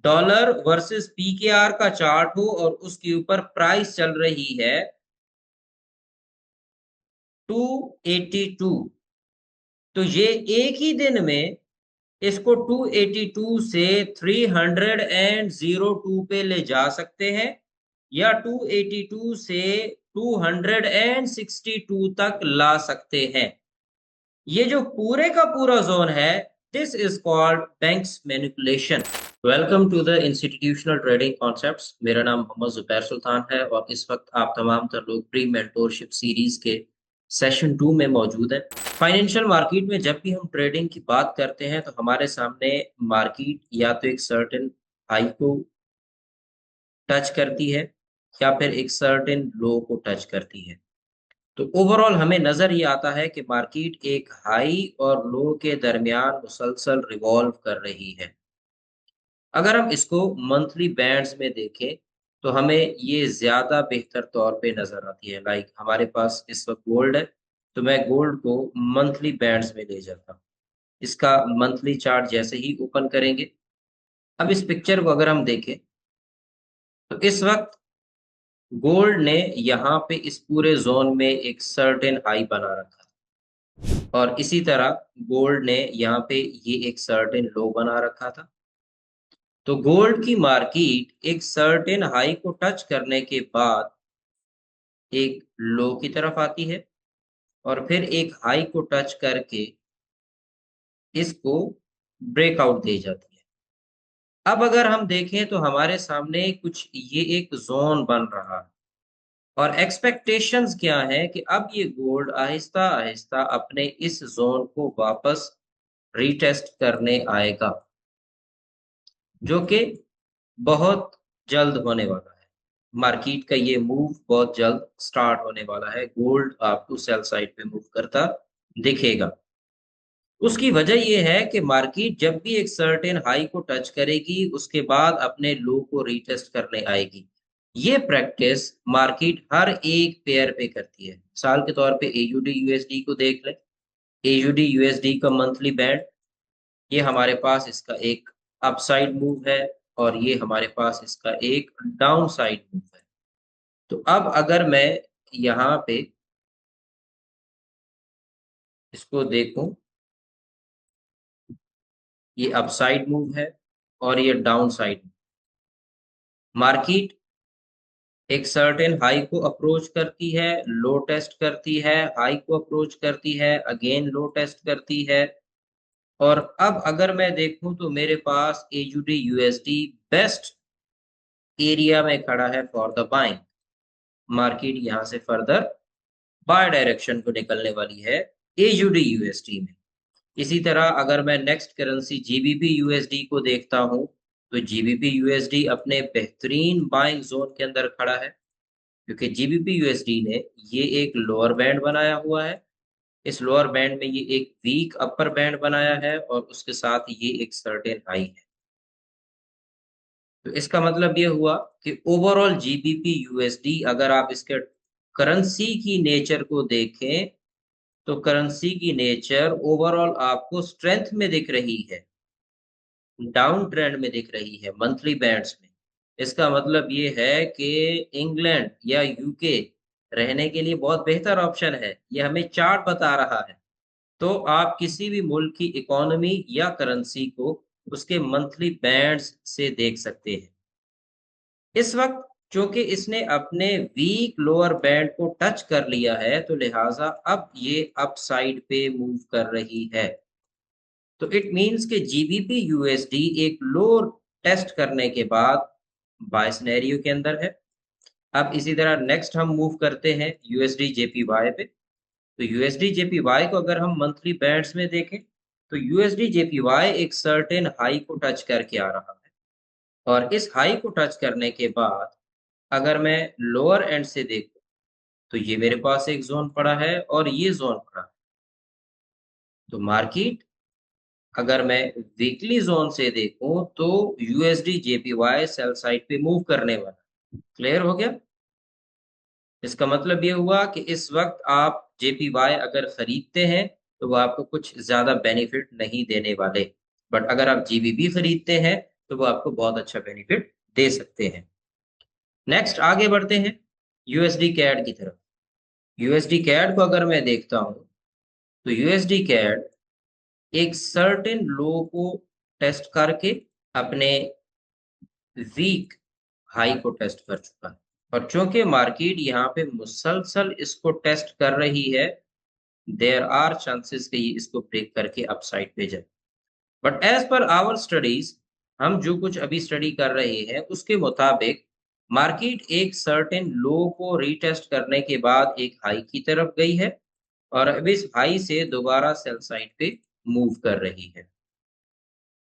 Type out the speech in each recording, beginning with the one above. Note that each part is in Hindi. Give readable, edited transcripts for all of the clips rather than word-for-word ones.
डॉलर वर्सेस पीकेआर का चार्ट हो और उसके ऊपर प्राइस चल रही है 282, तो ये एक ही दिन में इसको 282 से 302 पे ले जा सकते हैं, या 282 से 262 तक ला सकते हैं। ये जो पूरे का पूरा जोन है, this is called banks manipulation. Welcome to the institutional trading concepts. मेरा नाम मोहम्मद जुबैर सुल्तान है और इस वक्त आप तमाम तर लोग प्री मेंटोरशिप सीरीज के सेशन 2 में मौजूद हैं। फाइनेंशियल मार्केट में जब भी हम ट्रेडिंग की बात करते हैं तो हमारे सामने मार्केट या तो एक सर्टेन हाई को टच करती है या फिर एक सर्टेन लो को टच करती है। तो ओवरऑल हमें नजर ये आता है कि मार्केट एक हाई और लो के दरमियान मुसलसल रिवॉल्व कर रही है। अगर हम इसको मंथली बैंड्स में देखें तो हमें ये ज्यादा बेहतर तौर पे नजर आती है। लाइक हमारे पास इस वक्त गोल्ड है, तो मैं गोल्ड को मंथली बैंड्स में ले जाता हूँ। इसका मंथली चार्ट जैसे ही ओपन करेंगे, अब इस पिक्चर को अगर हम देखें तो इस वक्त गोल्ड ने यहाँ पे इस पूरे जोन में एक सर्टेन हाई बना रखा है और इसी तरह गोल्ड ने यहाँ पे ये एक सर्टेन लो बना रखा था। तो गोल्ड की मार्केट एक सर्टेन हाई को टच करने के बाद एक लो की तरफ आती है और फिर एक हाई को टच करके इसको ब्रेकआउट दे जाती है। अब अगर हम देखें तो हमारे सामने कुछ ये एक जोन बन रहा है और एक्सपेक्टेशंस क्या है कि अब ये गोल्ड आहिस्ता आहिस्ता अपने इस जोन को वापस रीटेस्ट करने आएगा, जो कि बहुत जल्द होने वाला है। मार्केट का ये मूव बहुत जल्द स्टार्ट होने वाला है। गोल्ड आपको सेल साइड पे मूव करता दिखेगा। उसकी वजह ये है कि मार्केट जब भी एक सर्टेन हाई को टच करेगी उसके बाद अपने लो को रीटेस्ट करने आएगी। ये प्रैक्टिस मार्केट हर एक पेयर पे करती है। मिसाल के तौर पे एयूडी यूएसडी को देख लें। एयूडी यूएसडी का मंथली बैंड, ये हमारे पास इसका एक अपसाइड मूव है और ये हमारे पास इसका एक डाउन साइड मूव है। तो अब अगर मैं यहाँ पे इसको देखूं, ये अपसाइड मूव है और ये डाउन साइड। मार्केट एक सर्टेन हाई को अप्रोच करती है, लो टेस्ट करती है, हाई को अप्रोच करती है, अगेन लो टेस्ट करती है। और अब अगर मैं देखूं तो मेरे पास एयूडी यूएसडी बेस्ट एरिया में खड़ा है फॉर द बाइंग। मार्केट यहां से फर्दर बाय डायरेक्शन को निकलने वाली है एयूडी यूएसडी में। इसी तरह अगर मैं नेक्स्ट करेंसी जीबीपी यूएसडी को देखता हूं तो जीबीपी यूएसडी अपने बेहतरीन बाइंग जोन के अंदर खड़ा है, क्योंकि जीबीपी यूएसडी ने ये एक लोअर बैंड बनाया हुआ है। इस लोअर बैंड में ये एक वीक अपर बैंड बनाया है और उसके साथ ये एक सर्टेन हाई है। तो इसका मतलब ये हुआ कि ओवरऑल जीबीपी यूएसडी अगर आप इसके करेंसी की नेचर को देखें तो करेंसी की नेचर ओवरऑल आपको स्ट्रेंथ में दिख रही है, डाउन ट्रेंड में दिख रही है मंथली बैंड्स में। इसका मतलब ये है कि इंग्लैंड या यूके रहने के लिए बहुत बेहतर ऑप्शन है, ये हमें चार्ट बता रहा है। तो आप किसी भी मुल्क की इकोनॉमी या करेंसी को उसके मंथली बैंड्स से देख सकते हैं। इस वक्त चूंकि इसने अपने वीक लोअर बैंड को टच कर लिया है तो लिहाजा अब ये अप साइड पे मूव कर रही है। तो इट मींस कि जीबीपी यूएसडी एक लो टेस्ट करने के बाद बाय सिनेरियो के अंदर है। अब इसी तरह नेक्स्ट हम मूव करते हैं यूएसडी जेपीवाई पे। तो यूएसडी जेपीवाई को अगर हम मंथली बैंड्स में देखें तो यूएसडी जेपीवाई एक सर्टेन हाई को टच करके आ रहा है और इस हाई को टच करने के बाद अगर मैं लोअर एंड से देखूं तो ये मेरे पास एक जोन पड़ा है और ये जोन पड़ा है। तो मार्केट अगर मैं वीकली जोन से देखूं तो यूएसडी जेपीवाई सेल साइड पे मूव करने वाला। क्लियर हो गया? इसका मतलब ये हुआ कि इस वक्त आप जेपीवाई अगर खरीदते हैं तो वो आपको कुछ ज्यादा बेनिफिट नहीं देने वाले। बट अगर आप जीबीबी खरीदते हैं तो वो आपको बहुत अच्छा बेनिफिट दे सकते हैं। नेक्स्ट आगे बढ़ते हैं यूएसडी कैड की तरफ। यूएसडी कैड को अगर मैं देखता हूं तो यूएसडी कैड एक सर्टेन लो को टेस्ट करके अपने वीक हाई को टेस्ट कर चुका है, और चूंकि मार्केट यहाँ पे मुसलसल इसको टेस्ट कर रही है, देयर आर चांसेस कि ये इसको ब्रेक करके अपसाइड पे जाए। But as per our studies, हम जो कुछ अभी स्टडी कर रहे हैं उसके मुताबिक मार्केट एक सर्टेन लो को रीटेस्ट करने के बाद एक हाई की तरफ गई है, और अब इस हाई से दोबारा सेल साइड पे मूव कर रही है।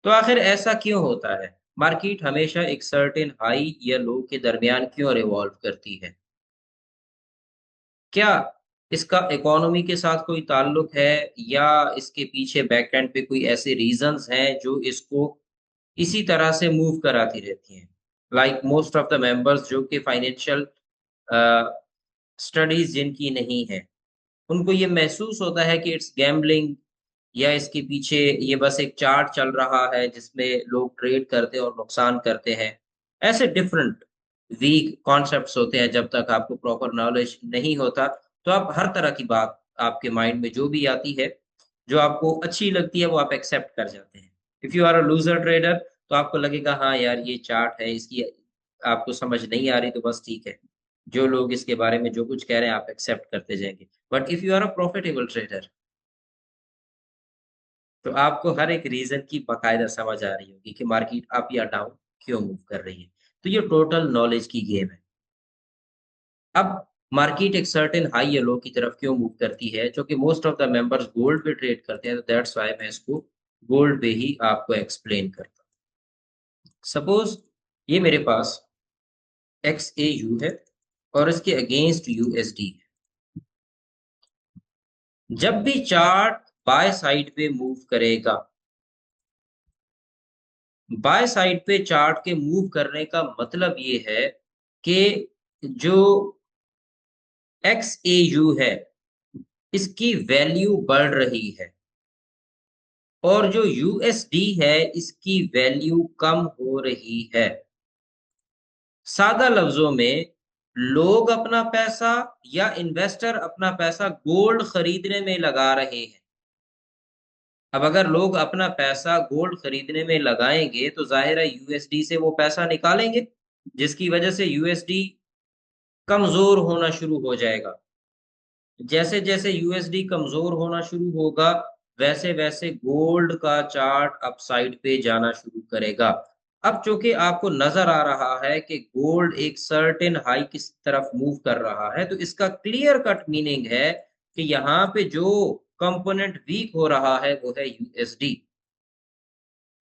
तो आखिर ऐसा क्यों होता है? मार्केट हमेशा एक सर्टेन हाई या लो के दरमियान क्यों रिवॉल्व करती है? क्या इसका इकोनॉमी के साथ कोई ताल्लुक है, या इसके पीछे बैक एंड पे कोई ऐसे रीजंस हैं जो इसको इसी तरह से मूव कराती रहती हैं? Like most of the members जो कि फाइनेंशियल स्टडीज जिनकी नहीं है, उनको ये महसूस होता है कि इट्स गैम्बलिंग, या इसके पीछे ये बस एक चार्ट चल रहा है जिसमें लोग ट्रेड करते हैं और नुकसान करते हैं। ऐसे डिफरेंट वीक कॉन्सेप्ट्स होते हैं। जब तक आपको प्रॉपर नॉलेज नहीं होता, तो आप हर तरह की बात आपके माइंड में जो भी आती है, जो आपको अच्छी लगती है, वो आप एक्सेप्ट कर जाते हैं। If you are a loser trader, तो आपको लगेगा हाँ यार ये चार्ट है, इसकी आपको समझ नहीं आ रही तो बस ठीक है। जो लोग इसके बारे में जो कुछ कह रहे हैं आप एक्सेप्ट करते जाएंगे। But if you are a profitable trader, तो आपको हर एक रीज़न की बाकायदा समझ आ रही होगी कि मार्केट अप या डाउन क्यों मूव कर रही है। तो ये टोटल नॉलेज की गेम है। अब मार्केट एक सर्टेन हाई या लो की तरफ क्यों मूव करती है, क्योंकि most of the members gold पे ट्रेड करते हैं, तो दैट्स व्हाई मैं इसको गोल्ड पे ही आपको एक्सप्लेन करता हूँ। सपोज ये मेरे पास XAU है और इसके अगेंस्ट USD है। जब भी चार्ट बाय साइड पे मूव करेगा, बाय साइड पे चार्ट के मूव करने का मतलब ये है कि जो XAU है, इसकी वैल्यू बढ़ रही है, और जो USD है इसकी वैल्यू कम हो रही है। सादा लफ्जों में, लोग अपना पैसा या इन्वेस्टर अपना पैसा गोल्ड खरीदने में लगा रहे हैं। अब अगर लोग अपना पैसा गोल्ड खरीदने में लगाएंगे, तो जाहिर है USD से वो पैसा निकालेंगे, जिसकी वजह से USD कमजोर होना शुरू हो जाएगा। जैसे जैसे यूएसडी कमजोर होना शुरू होगा, वैसे वैसे गोल्ड का चार्ट अपसाइड पे जाना शुरू करेगा। अब चूंकि आपको नजर आ रहा है कि गोल्ड एक सर्टेन हाई की तरफ मूव कर रहा है, तो इसका क्लियर कट मीनिंग है कि यहाँ पे जो कंपोनेंट वीक हो रहा है वो है यूएसडी।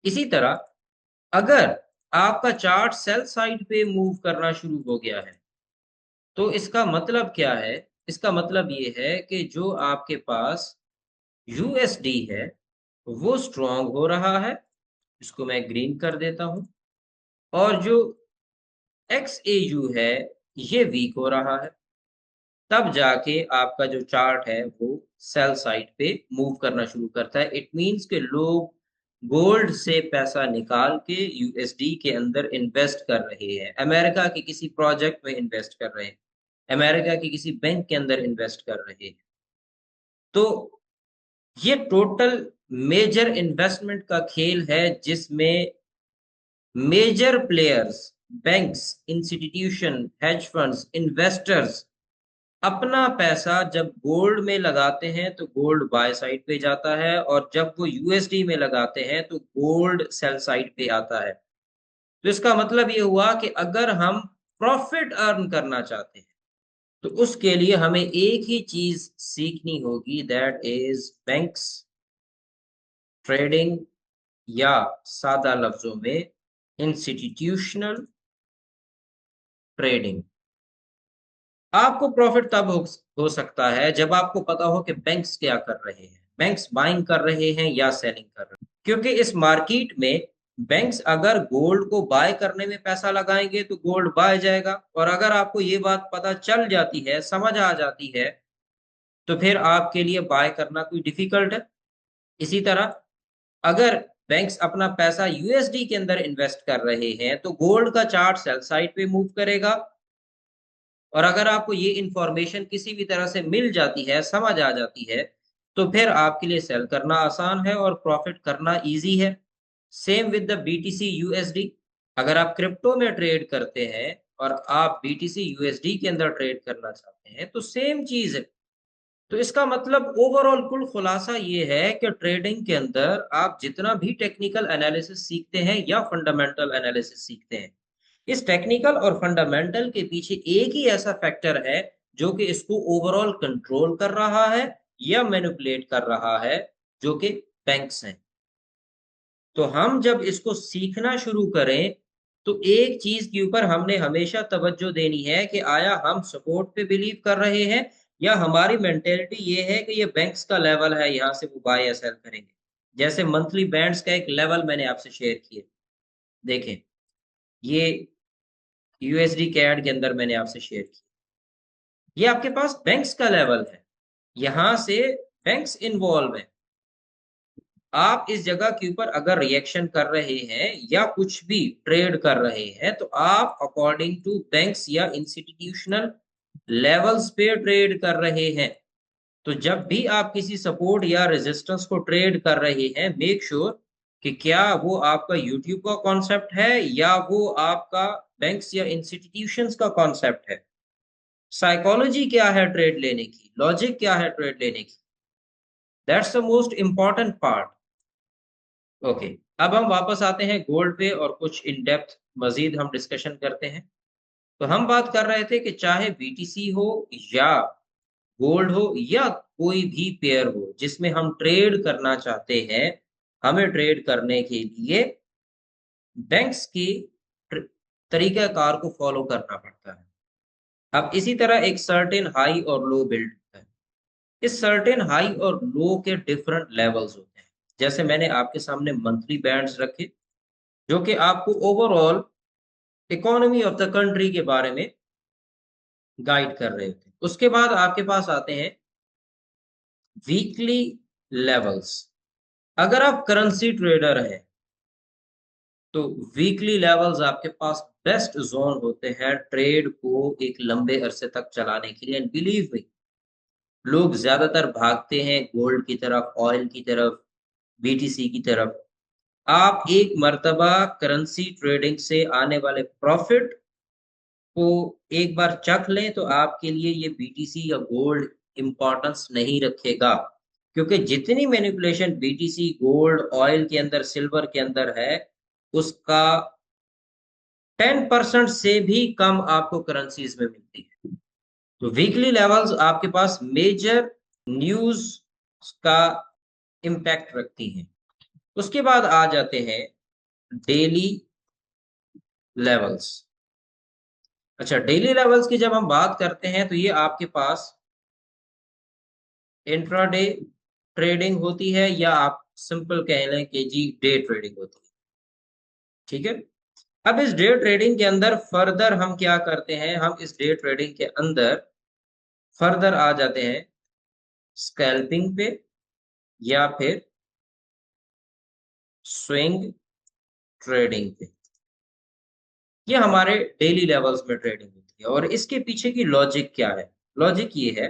इसी तरह अगर आपका चार्ट सेल साइड पे मूव करना शुरू हो गया है, तो इसका मतलब क्या है? इसका मतलब ये है कि जो आपके पास यूएसडी है, वो स्ट्रांग हो रहा है, इसको मैं ग्रीन कर देता हूँ, और जो XAU है, ये वीक हो रहा है। तब जाके आपका जो चार्ट है वो सेल साइड पे मूव करना शुरू करता है। इट मीन्स कि लोग गोल्ड से पैसा निकाल के यूएसडी के अंदर इन्वेस्ट कर रहे हैं, अमेरिका के किसी प्रोजेक्ट में इन्वेस्ट कर रहे हैं, अमेरिका के किसी बैंक के अंदर इन्वेस्ट कर रहे हैं। तो ये टोटल मेजर इन्वेस्टमेंट का खेल है, जिसमें major players, banks, institution, hedge funds, investors अपना पैसा जब गोल्ड में लगाते हैं तो गोल्ड बाय साइड पे जाता है, और जब वो यूएसडी में लगाते हैं तो गोल्ड सेल साइड पे आता है। तो इसका मतलब ये हुआ कि अगर हम प्रॉफिट अर्न करना चाहते हैं, तो उसके लिए हमें एक ही चीज सीखनी होगी, दैट इज बैंक्स ट्रेडिंग, या सादा लफ्जों में इंस्टीट्यूशनल ट्रेडिंग। आपको प्रॉफिट तब हो सकता है जब आपको पता हो कि बैंक्स क्या कर रहे हैं, बैंक्स बाइंग कर रहे हैं या सेलिंग कर रहे हैं। क्योंकि इस मार्केट में बैंक्स अगर गोल्ड को बाय करने में पैसा लगाएंगे तो गोल्ड बाय जाएगा, और अगर आपको ये बात पता चल जाती है, समझ आ जाती है, तो फिर आपके लिए बाय करना कोई डिफिकल्ट है। इसी तरह अगर बैंक्स अपना पैसा यूएसडी के अंदर इन्वेस्ट कर रहे हैं तो गोल्ड का चार्ट सेल साइड पे मूव करेगा। और अगर आपको ये इंफॉर्मेशन किसी भी तरह से मिल जाती है, समझ आ जाती है, तो फिर आपके लिए सेल करना आसान है और प्रॉफिट करना ईज़ी है। Same with the BTC USD. अगर आप क्रिप्टो में ट्रेड करते हैं और आप बीटीसी यूएसडी के अंदर ट्रेड करना चाहते हैं, तो सेम चीज़ है। तो इसका मतलब ओवरऑल कुल खुलासा ये है कि ट्रेडिंग के अंदर आप जितना भी टेक्निकल एनालिसिस सीखते हैं या फंडामेंटल एनालिसिस सीखते हैं, इस टेक्निकल और फंडामेंटल के पीछे एक ही ऐसा फैक्टर है जो कि इसको ओवरऑल कंट्रोल कर रहा है या मैनिपुलेट कर रहा है, जो कि बैंक्स हैं। तो हम जब इसको सीखना शुरू करें, तो एक चीज के ऊपर हमने हमेशा तवज्जो देनी है कि आया हम सपोर्ट पे बिलीव कर रहे हैं या हमारी मेंटेलिटी ये है कि ये बैंक्स का लेवल है, यहाँ से वो बाय या सेल करेंगे। जैसे मंथली बैंड्स का एक लेवल मैंने आपसे शेयर किया, देखें, ये यूएसडी कैड के अंदर मैंने आपसे शेयर किया, ये आपके पास बैंक्स का लेवल है, यहाँ से बैंक्स इन्वॉल्व है। आप इस जगह के ऊपर अगर रिएक्शन कर रहे हैं या कुछ भी ट्रेड कर रहे हैं, तो आप अकॉर्डिंग टू बैंक्स या इंस्टीट्यूशनल लेवल्स पे ट्रेड कर रहे हैं। तो जब भी आप किसी सपोर्ट या रेजिस्टेंस को ट्रेड कर रहे हैं, मेक श्योर कि क्या वो आपका यूट्यूब का कॉन्सेप्ट है या वो आपका बैंक्स या इंस्टीट्यूशंस का कॉन्सेप्ट है। साइकोलॉजी क्या है ट्रेड लेने की, लॉजिक क्या है ट्रेड लेने की, that's the most important part. Okay, अब हम वापस आते हैं गोल्ड पे और कुछ इन डेप्थ मजीद हम डिस्कशन करते हैं। तो हम बात कर रहे थे कि चाहे बीटीसी हो या गोल्ड हो या कोई भी पेयर हो जिसमें हम ट्रेड करना चाहते हैं, हमें ट्रेड करने के लिए बैंक्स की तरीकाकार को फॉलो करना पड़ता है। अब इसी तरह एक सर्टेन हाई और लो बिल्ड है। इस सर्टेन हाई और लो के डिफरेंट लेवल्स होते हैं। जैसे मैंने आपके सामने मंथली बैंड्स रखे जो कि आपको overall economy of the country के बारे में गाइड कर रहे होते हैं। उसके बाद आपके पास आते हैं वीकली लेवल्स। अगर आप करेंसी ट्रेडर हैं, तो वीकली लेवल्स आपके पास बेस्ट जोन होते हैं ट्रेड को एक लंबे अरसे तक चलाने के लिए। एंड बिलीव मी, लोग ज्यादातर भागते हैं गोल्ड की तरफ, ऑयल की तरफ, बीटीसी की तरफ। आप एक मर्तबा करेंसी ट्रेडिंग से आने वाले प्रॉफिट को एक बार चख लें तो आपके लिए ये बीटीसी या गोल्ड इंपॉर्टेंस नहीं रखेगा, क्योंकि जितनी मैनिपुलेशन बीटीसी, गोल्ड, ऑयल के अंदर, सिल्वर के अंदर है, उसका 10% से भी कम आपको करेंसीज में मिलती है। तो वीकली लेवल्स आपके पास मेजर न्यूज का इम्पैक्ट रखती हैं। उसके बाद आ जाते हैं डेली लेवल्स। अच्छा, डेली लेवल्स की जब हम बात करते हैं तो ये आपके पास इंट्राडे ट्रेडिंग होती है या आप सिंपल कह लें कि जी डे ट्रेडिंग होती है। ठीक है, अब इस डे ट्रेडिंग के अंदर फर्दर हम क्या करते हैं, हम इस डे ट्रेडिंग के अंदर फर्दर आ जाते हैं स्कैल्पिंग पे या फिर स्विंग ट्रेडिंग पे। ये हमारे डेली लेवल्स में ट्रेडिंग होती है। और इसके पीछे की लॉजिक क्या है? लॉजिक ये है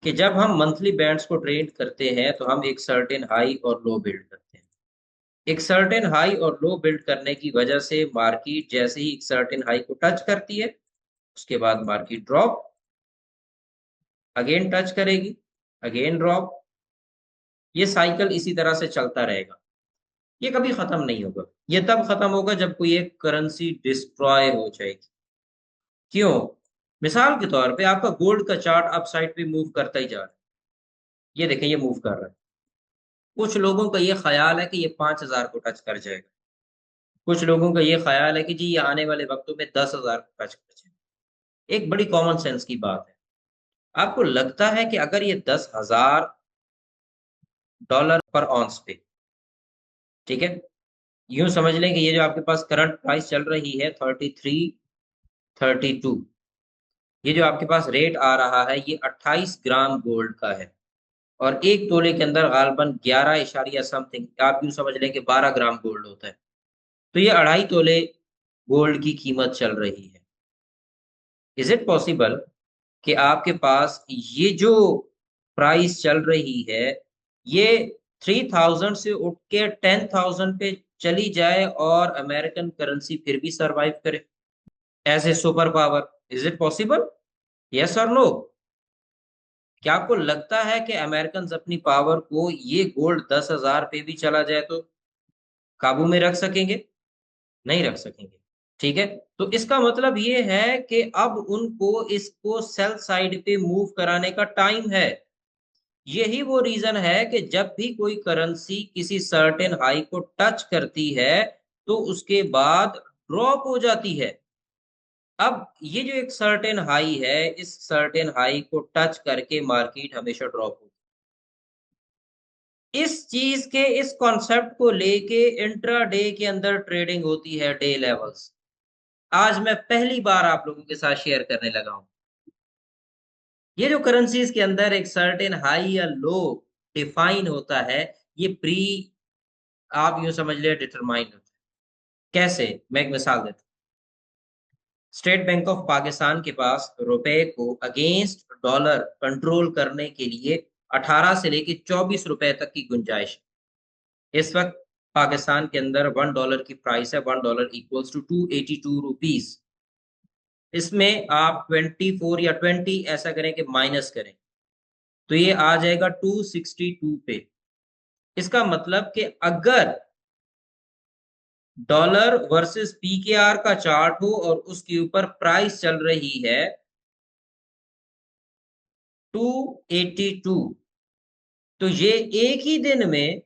कि जब हम मंथली बैंड्स को ट्रेड करते हैं तो हम एक सर्टेन हाई और लो बिल्ड करते हैं। एक सर्टेन हाई और लो बिल्ड करने की वजह से मार्केट जैसे ही एक सर्टेन हाई को टच करती है, उसके बाद मार्केट ड्रॉप, अगेन टच करेगी, अगेन ड्रॉप। ये साइकिल इसी तरह से चलता रहेगा, ये कभी खत्म नहीं होगा। ये तब खत्म होगा जब कोई एक करेंसी डिस्ट्रॉय हो जाएगी। क्यों? मिसाल के तौर पे आपका गोल्ड का चार्ट अप साइड पे मूव करता ही जा रहा है, ये देखें ये मूव कर रहा है। कुछ लोगों का ये ख्याल है कि ये 5000 को टच कर जाएगा, कुछ लोगों का ये ख्याल है कि जी ये आने वाले वक्तों में 10,000 को टच कर जाएगा। एक बड़ी कॉमन सेंस की बात है। आपको लगता है कि अगर ये $10,000 पर ऑन्स पे, ठीक है, यूं समझ लें कि ये जो आपके पास करंट प्राइस चल रही है 33, 32, ये जो आपके पास रेट आ रहा है ये 28 ग्राम गोल्ड का है। और 1 तोले के अंदर गालबन 11 इशारिया समथिंग, आप यूँ समझ लें कि 12 ग्राम गोल्ड होता है। तो ये 2.5 तोले गोल्ड की कीमत चल रही है। इज़ इट पॉसिबल कि आपके पास ये जो प्राइस चल रही है, ये 3000 से उठ के 10,000 पे चली जाए और अमेरिकन करेंसी फिर भी सर्वाइव करे as a super power? Is it possible? Yes और नो? क्या आपको लगता है कि अमेरिकन्स अपनी पावर को ये गोल्ड 10,000 पे भी चला जाए तो काबू में रख सकेंगे? नहीं रख सकेंगे, ठीक है? तो इसका मतलब ये है कि अब उनको इसको सेल साइड पे मूव कराने का टाइम है। यही वो रीज़न है कि जब भी कोई करेंसी किसी सर्टेन हाई को टच करती है, तो उसके बाद ड्रॉप हो जाती है। अब ये जो एक सर्टेन हाई है, इस सर्टेन हाई को टच करके मार्केट हमेशा ड्रॉप होती है। इस चीज़ के इस कॉन्सेप्ट को लेके इंट्राडे के अंदर ट्रेडिंग होती है डे लेवल्स। आज मैं पहली बार आप लोगों के साथ शेयर करने लगा हूँ। ये जो करेंसीज़ के अंदर एक सर्टेन हाई या लो डिफाइन होता है, ये प्री आप यूँ समझ लें डिटरमाइंड होता है। कैसे? मैं एक मिसाल देता हूँ। स्टेट बैंक ऑफ पाकिस्तान के पास रुपए को अगेंस्ट डॉलर कंट्रोल करने के लिए 18 से लेके 24 रुपए तक की गुंजाइश है। इस वक़्त पाकिस्तान के अंदर $1 की प्राइस है, $1 इक्वल्स टू 282 रुपीज़। इसमें आप 24 या 20 ऐसा करें कि माइनस करें, तो ये आ जाएगा 262 पे। इसका मतलब कि अगर डॉलर वर्सेस पीकेआर का चार्ट हो और उसके ऊपर प्राइस चल रही है 282, तो ये एक ही दिन में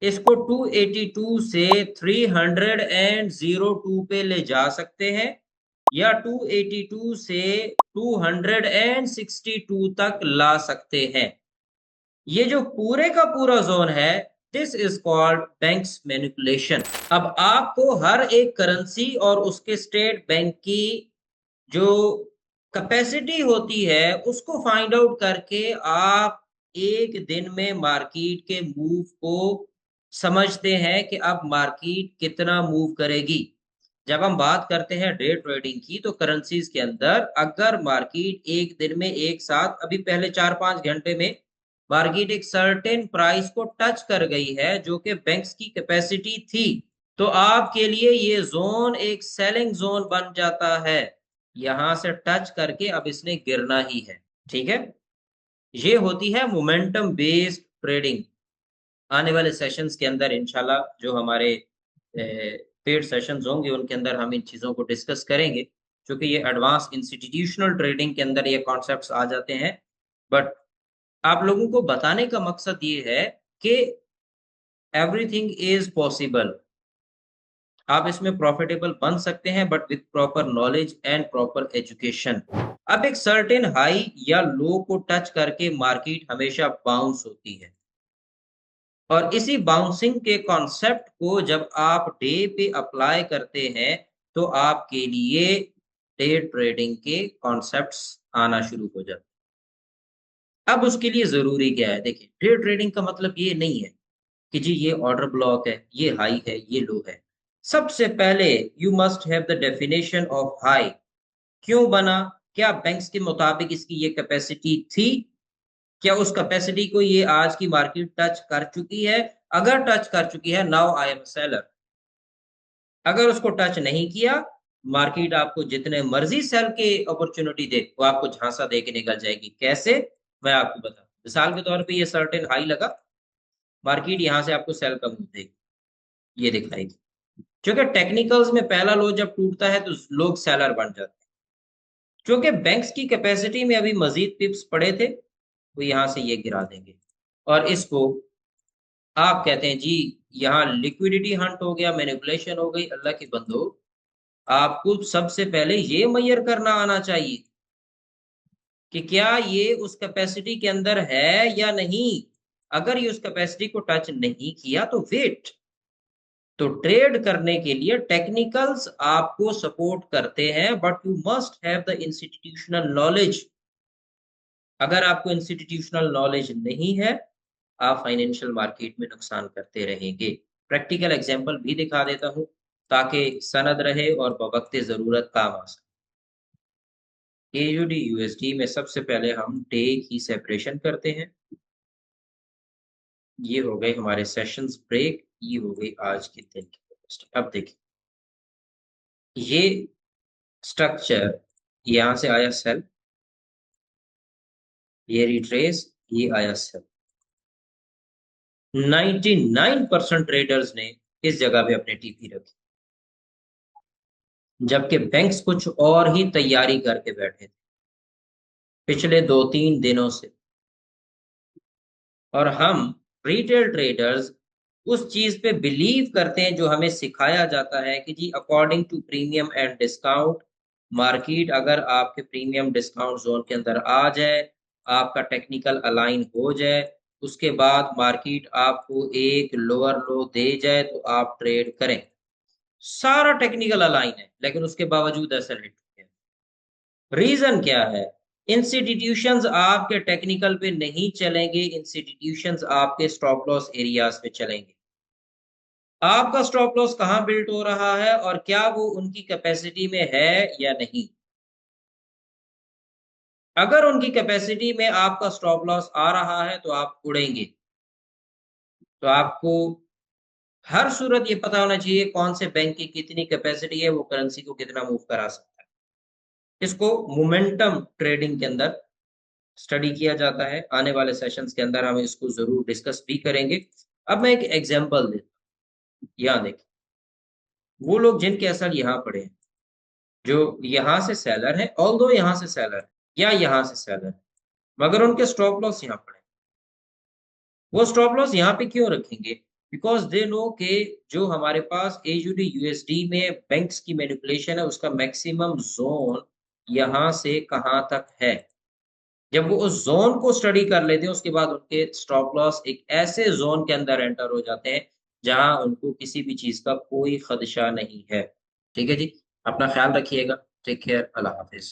इसको 282 से 302 पे ले जा सकते हैं या 282 से 262 तक ला सकते हैं। ये जो पूरे का पूरा ज़ोन है, this is called banks manipulation. अब आपको हर एक करेंसी और उसके स्टेट बैंक की जो कैपेसिटी होती है, उसको फाइंड आउट करके आप एक दिन में मार्केट के मूव को समझते हैं कि अब मार्केट कितना मूव करेगी। जब हम बात करते हैं डे ट्रेडिंग की, तो करेंसीज़ के अंदर अगर मार्केट एक दिन में एक साथ अभी पहले 4-5 घंटे में मार्केट एक सर्टेन प्राइस को टच कर गई है, जो कि बैंक्स की कैपेसिटी थी, तो आपके लिए ये ज़ोन एक सेलिंग ज़ोन बन जाता है। यहाँ से टच करके अब इसने गिरना ही है, ठीक है? ये होती है मोमेंटम बेस्ड ट्रेडिंग। आने वाले सेशंस के अंदर इंशाल्लाह जो हमारे पेड सेशंस होंगे, उनके अंदर हम इन चीज़ों को डिस्कस करेंगे, क्योंकि ये एडवांस इंस्टीट्यूशनल ट्रेडिंग के अंदर ये कॉन्सेप्ट्स आ जाते हैं। बट आप लोगों को बताने का मकसद ये है कि एवरीथिंग इज़ पॉसिबल। आप इसमें प्रॉफिटेबल बन सकते हैं but with proper knowledge and proper education. अब एक सर्टेन हाई या लो को टच करके मार्केट हमेशा बाउंस होती है और इसी बाउंसिंग के कॉन्सेप्ट को जब आप डे पे अप्लाई करते हैं, तो आपके लिए डे ट्रेडिंग के कॉन्सेप्ट्स आना शुरू हो जाते हैं। अब उसके लिए ज़रूरी क्या है? देखिए, डे ट्रेडिंग का मतलब ये नहीं है कि जी ये ऑर्डर ब्लॉक है, ये हाई है, ये लो है। सबसे पहले you must have the definition of high. क्यों बना? क्या बैंक्स के मुताबिक इसकी ये कैपेसिटी थी? क्या उस कैपेसिटी को ये आज की मार्केट टच कर चुकी है? अगर टच कर चुकी है, now I am a seller. अगर उसको टच नहीं किया, मार्केट आपको जितने मर्ज़ी सेल के अपॉर्च्युनिटी दे, वो आपको झांसा दे के निकल जाएगी। कैसे? मैं आपको बताऊँ। मिसाल के तौर पे ये सर्टेन हाई लगा, मार्केट यहाँ से आपको सेल का मूव देगी, ये दिखाएगी। क्योंकि टेक्निकल्स में पहला लो जब टूटता है तो लोग सेलर बन जाते हैं। क्योंकि बैंक्स की कैपेसिटी में अभी मज़ीद पिप्स पड़े थे, वो यहाँ से ये गिरा देंगे और इसको आप कहते हैं जी यहाँ लिक्विडिटी हंट हो गया, मैनिपुलेशन हो गई। अल्लाह के बंदो, आपको सबसे पहले ये मेजर करना आना चाहिए कि क्या ये उस कैपेसिटी के अंदर है या नहीं। अगर ये उस कैपेसिटी को टच नहीं किया तो वेट। तो ट्रेड करने के लिए टेक्निकल्स आपको सपोर्ट करते हैं but you must have the institutional knowledge. अगर आपको इंस्टीट्यूशनल नॉलेज नहीं है, आप फाइनेंशियल मार्केट में नुकसान करते रहेंगे। प्रैक्टिकल एग्जांपल भी दिखा देता हूँ ताकि सनद रहे और बवक्ते ज़रूरत काम आ सके। एयूडी यूएसडी में सबसे पहले हम डे की सेपरेशन करते हैं। ये हो गए हमारे सेशंस ब्रेक, ये हो गई आज के दिन की वेलोसिटी। अब देखिए, ये स्ट्रक्चर यहाँ से आया सेल, ये रिट्रेस, ये आया सेल। 99% ट्रेडर्स ने इस जगह पे अपने टीपी रखी, जबकि बैंक्स कुछ और ही तैयारी करके बैठे थे पिछले 2-3 दिनों से। और हम रिटेल ट्रेडर्स उस चीज पे बिलीव करते हैं जो हमें सिखाया जाता है कि जी according to premium and discount market अगर आपके प्रीमियम डिस्काउंट जोन के अंदर आ जाए, आपका टेक्निकल अलाइन हो जाए, उसके बाद मार्केट आपको एक लोअर लो दे जाए तो आप ट्रेड करें। सारा टेक्निकल अलाइन है, लेकिन उसके बावजूद ऐसा हिट हो गया। रीजन क्या है? इंस्टीट्यूशंस आपके टेक्निकल पे नहीं चलेंगे, इंस्टीट्यूशंस आपके स्टॉप लॉस एरियाज पे चलेंगे। आपका स्टॉप लॉस कहाँ बिल्ट हो रहा है और क्या वो उनकी कैपेसिटी में है या नहीं? अगर उनकी कैपेसिटी में आपका स्टॉप लॉस आ रहा है तो आप उड़ेंगे। तो आपको हर सूरत ये पता होना चाहिए कौन से बैंक की कितनी कैपेसिटी है, वो करेंसी को कितना मूव करा सकता है। इसको मोमेंटम ट्रेडिंग के अंदर स्टडी किया जाता है। आने वाले सेशंस के अंदर हम इसको ज़रूर डिस्कस भी करेंगे। अब मैं एक एग्ज़ाम्पल देता हूँ। यहाँ देखिए, वो लोग जिनके एसेट यहाँ पड़े हैं, जो यहाँ से सेलर है, ऑल्दो यहाँ से सेलर है या यहाँ से सेलर है, मगर उनके स्टॉप लॉस यहाँ पड़े हैं। वो स्टॉप लॉस यहाँ पे क्यों रखेंगे? बिकॉज़ दे नो कि जो हमारे पास एयूडी यूएसडी में बैंक्स की मैनिपुलेशन है, उसका मैक्सिमम ज़ोन यहाँ से कहाँ तक है। जब वो उस ज़ोन को स्टडी कर लेते हैं, उसके बाद उनके स्टॉप लॉस एक ऐसे ज़ोन के अंदर एंटर हो जाते हैं, जहाँ उनको किसी भी चीज़ का कोई खदशा नहीं है। ठीक है जी? अपना ख़्याल रखिएगा। Take care. अल्लाह हाफ़िज़।